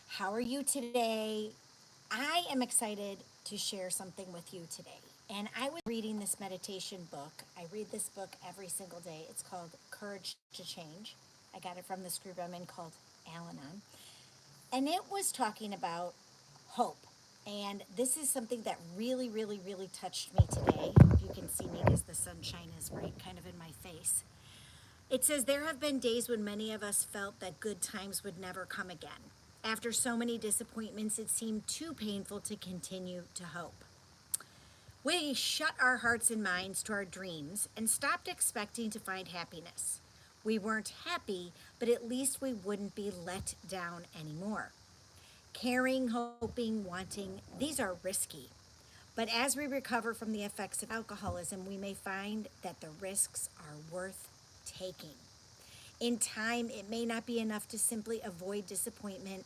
How are you today? I am excited to share something with you today. And I was reading this meditation book. I read this book every single day. It's called Courage to Change. I got it from this group I'm in called Al Anon. And it was talking about hope. And this is something that really, really, really touched me today. You can see me because the sunshine is right kind of in my face. It says, there have been days when many of us felt that good times would never come again. After so many disappointments, it seemed too painful to continue to hope. We shut our hearts and minds to our dreams and stopped expecting to find happiness. We weren't happy, but at least we wouldn't be let down anymore. Caring, hoping, wanting, these are risky. But as we recover from the effects of alcoholism, we may find that the risks are worth taking. In time, it may not be enough to simply avoid disappointment.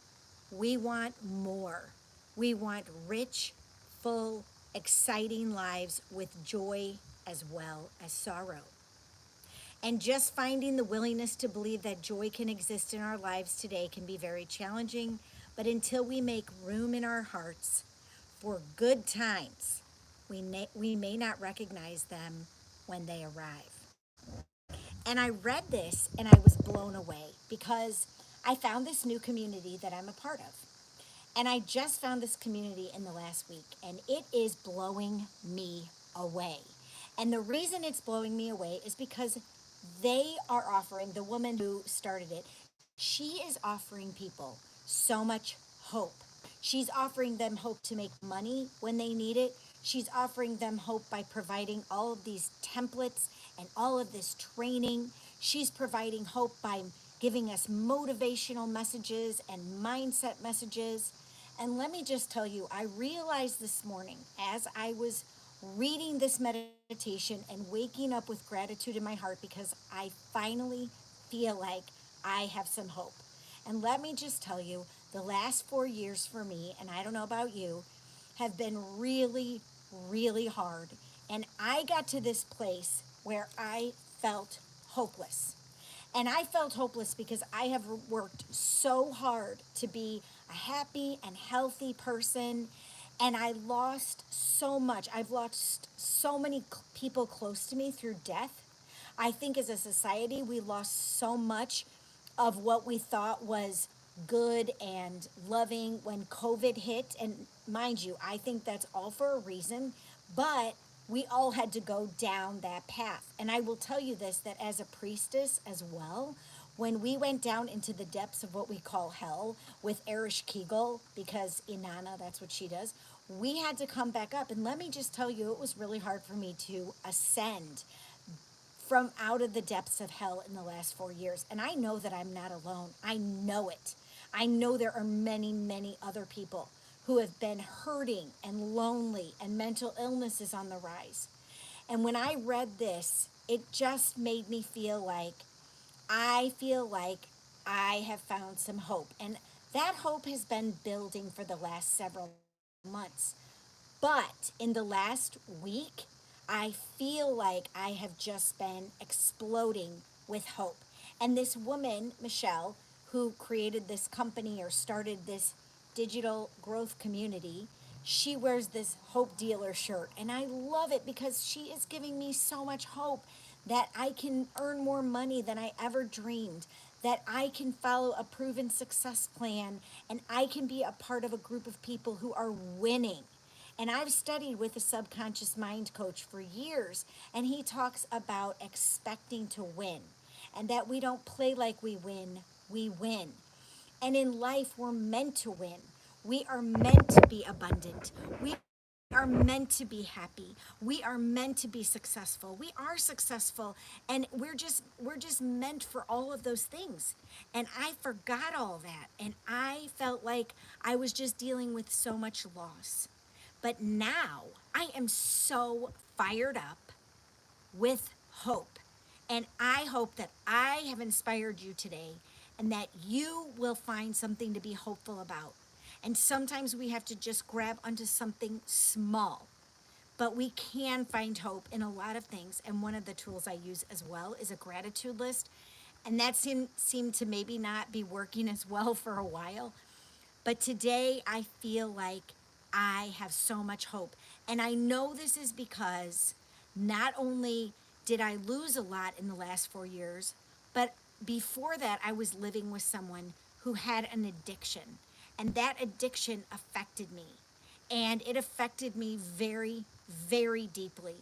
We want more. We want rich, full, exciting lives with joy as well as sorrow. And just finding the willingness to believe that joy can exist in our lives today can be very challenging. But until we make room in our hearts for good times, we may not recognize them when they arrive. And I read this and I was blown away because I found this new community that I'm a part of. And I just found this community in the last week and it is blowing me away. And the reason it's blowing me away is because they are offering, the woman who started it, she is offering people so much hope. She's offering them hope to make money when they need it. She's offering them hope by providing all of these templates and all of this training. She's providing hope by giving us motivational messages and mindset messages. And let me just tell you, I realized this morning as I was reading this meditation and waking up with gratitude in my heart because I finally feel like I have some hope. And let me just tell you, the last 4 years for me, and I don't know about you, have been really, really hard. And I got to this place where I felt hopeless. And I felt hopeless because I have worked so hard to be a happy and healthy person. And I lost so much. I've lost so many people close to me through death. I think as a society, we lost so much of what we thought was good and loving when COVID hit. And mind you, I think that's all for a reason, but we all had to go down that path. And I will tell you this, that as a priestess as well, when we went down into the depths of what we call hell with Erish Kegel, because Inanna, that's what she does, we had to come back up. And let me just tell you, it was really hard for me to ascend from out of the depths of hell in the last 4 years. And I know that I'm not alone. I know it. I know there are many, many other people who have been hurting and lonely, and mental illness is on the rise. And when I read this, it just made me feel like I have found some hope. And that hope has been building for the last several months. But in the last week, I feel like I have just been exploding with hope. And this woman, Michelle, who created this company or started this digital growth community, she wears this hope dealer shirt. And I love it because she is giving me so much hope that I can earn more money than I ever dreamed, that I can follow a proven success plan, and I can be a part of a group of people who are winning. And I've studied with a subconscious mind coach for years, and he talks about expecting to win and that we don't play like we win. And in life, we're meant to win. We are meant to be abundant. We are meant to be happy. We are meant to be successful. We are successful, and we're just meant for all of those things. And I forgot all that, and I felt like I was just dealing with so much loss. But now I am so fired up with hope. And I hope that I have inspired you today and that you will find something to be hopeful about. And sometimes we have to just grab onto something small, but we can find hope in a lot of things. And one of the tools I use as well is a gratitude list. And that seemed to maybe not be working as well for a while. But today I feel like I have so much hope. And I know this is because not only did I lose a lot in the last 4 years, but before that, I was living with someone who had an addiction. And that addiction affected me. And it affected me very, very deeply.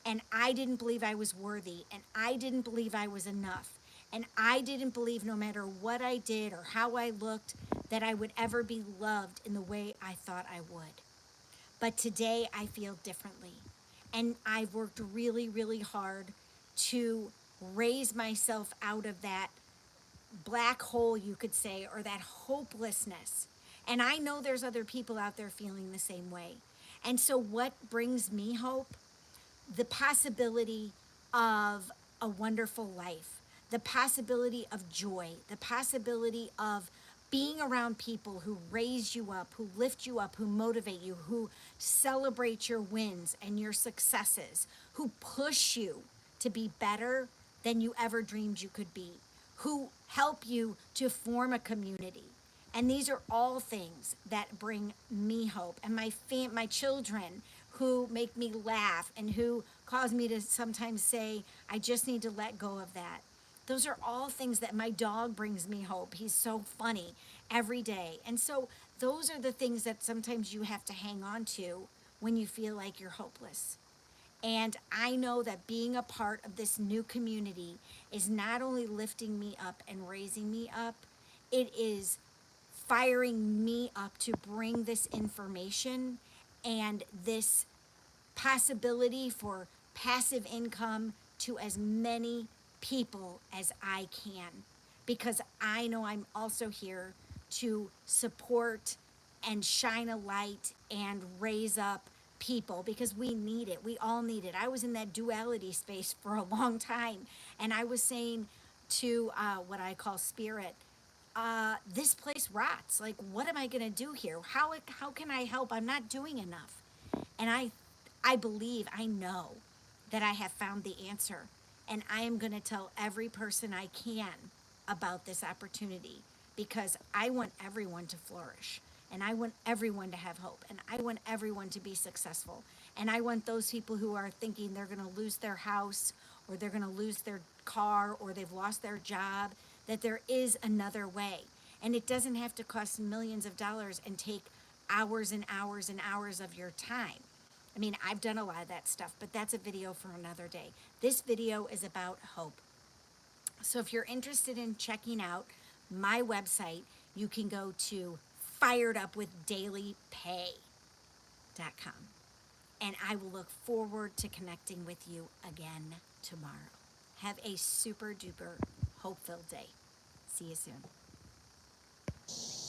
And I didn't believe I was worthy. And I didn't believe I was enough. And I didn't believe no matter what I did or how I looked, that I would ever be loved in the way I thought I would. But today I feel differently. And I've worked really, really hard to raise myself out of that black hole, you could say, or that hopelessness. And I know there's other people out there feeling the same way. And so, what brings me hope? The possibility of a wonderful life, the possibility of joy, the possibility of being around people who raise you up, who lift you up, who motivate you, who celebrate your wins and your successes, who push you to be better than you ever dreamed you could be, who help you to form a community. And these are all things that bring me hope. And my children who make me laugh and who cause me to sometimes say, I just need to let go of that. Those are all things that my dog brings me hope. He's so funny every day. And so those are the things that sometimes you have to hang on to when you feel like you're hopeless. And I know that being a part of this new community is not only lifting me up and raising me up, it is firing me up to bring this information and this possibility for passive income to as many people as I can. Because I know I'm also here to support and shine a light and raise up people because we need it. We all need it. I was in that duality space for a long time, and I was saying to what I call spirit, this place rots. Like, what am I going to do here? How can I help? I'm not doing enough. And I believe, I know that I have found the answer. And I am going to tell every person I can about this opportunity because I want everyone to flourish. And I want everyone to have hope. And I want everyone to be successful. And I want those people who are thinking they're going to lose their house or they're going to lose their car or they've lost their job, that there is another way. And it doesn't have to cost millions of dollars and take hours and hours and hours of your time. I mean, I've done a lot of that stuff, but that's a video for another day. This video is about hope. So if you're interested in checking out my website, you can go to firedupwithdailypay.com. And I will look forward to connecting with you again tomorrow. Have a super duper hope-filled day. See you soon.